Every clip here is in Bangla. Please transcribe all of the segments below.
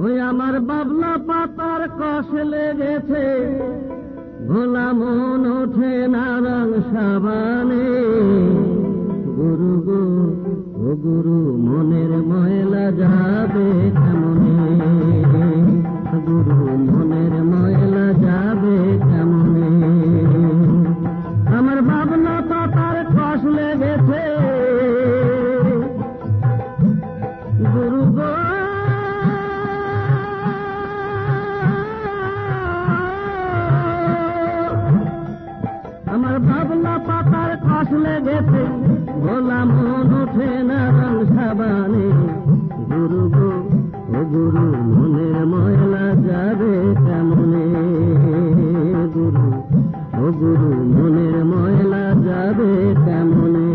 ওই আমার বাবলা পাতার কষ লেগেছে, ভোলা মন ওঠে না রং সাবানে। গুরু গো ও গুরু মনের ময়লা যাবে কেমনে, গুরু মনের ময়লা যাবে কেমনে। আমার বাবলা পাতার কষ লেগেছে, গুরু গো আমার বাবলা পাতার কষ লেগেছে, ভোলা মন ওঠে না রং সাবানে। গুরু গো ও গুরু মনের ময়লা যাবে কেমনে, গুরু ও গুরু মনের ময়লা যাবে কেমনে।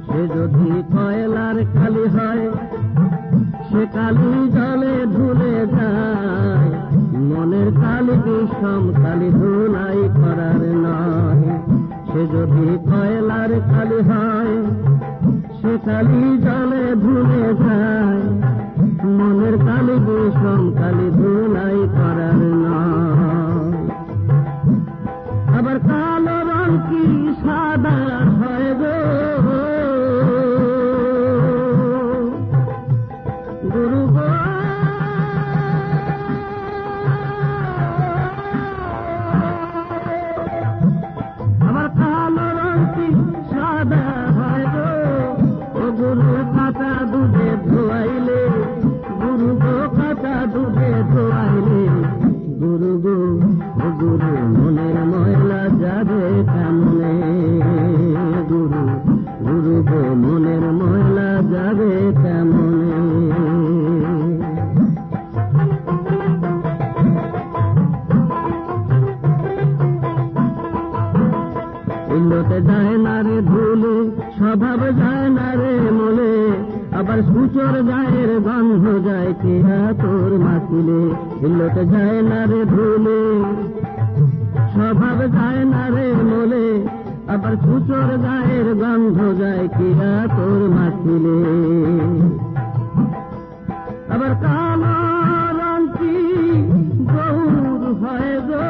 সে যদি কয়লার কালি হয়, সে কালি জলে ধুলে যায়। মনের কালি বিষম কালি ধুলাই করার নয়। সে যদি কয়লার কালি হয়, সে কালি জলে ধুলে যায়। মনের কালি বিষম কালি ধুলাই করার নয়। আবার কালো রং কি সাদা হয় গো, গুরু গো আবার কালো রং কি সাদা হয় গো। ও গুরু কাঁচা দুধে ধোয়াইলে, গুরু গো কাঁচা দুধে ধোয়াইলে। গুরু গো ও গুরু মনের ময়লা যাবে কেমনে, গুরু গুরু গো মনের ময়লা যাবে কেমনে। ইল্লতে যায় না রে ধুলে, স্বভাব যায় না রে মলে। আবার সূচর গায়ের গন্ধ যায় কিরা তোর মাখিলে। ইল্লতে যায় না রে ধুলে, স্বভাব যায় না রে মলে। আবার সূচর গায়ের গন্ধ যায় কিরা তোর মাখিলে। আবার কালো রং কি গৌর হয় গো,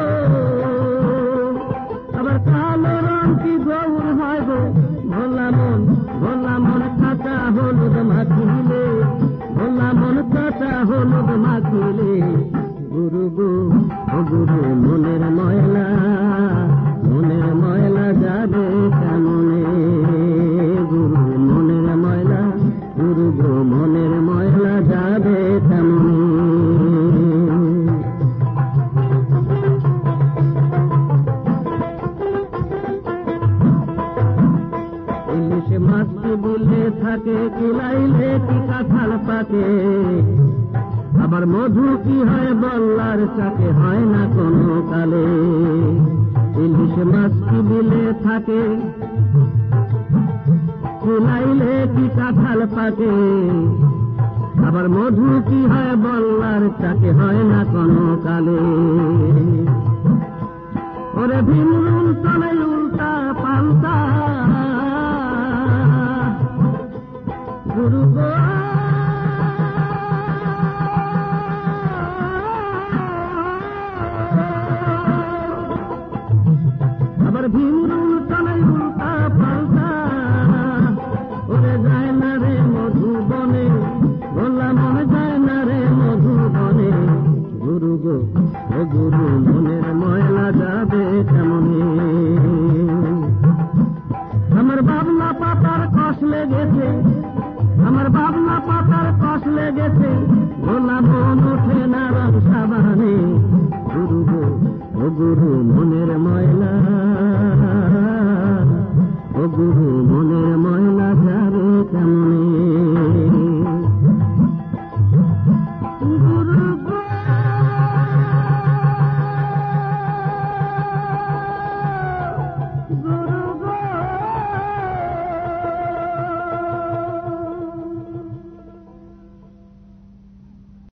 আবার কালো রং কি গৌর হয় গো। ভোলা মন কাঁচা হলুদ মাখিলে, ভোলা মন কাঁচা হলুদ মাখিলে। গুরু গো ও গুরু মনের ময়লা, মনের ময়লা যাবে কেমনে, গুরু মনের ময়লা, গুরু গো মনের ময়লা যাবে কেমনে। ইলিশে মাছটি বলে থাকে, কিলাইলে কি কাঁঠাল পাকে। আবার মধু কি হয় বল্লার চাকে, হয় না কোনো কালে। ইলিশ মাছ কি বিলে থাকে, কিলাইলে কি কাঁঠাল পাকে। আবার মধু কি হয় বল্লার চাকে, হয় না কোনো কালে। ওরে ভীমরুল চলে উল্টা পাল্টা, গুরু গো আবার ভীম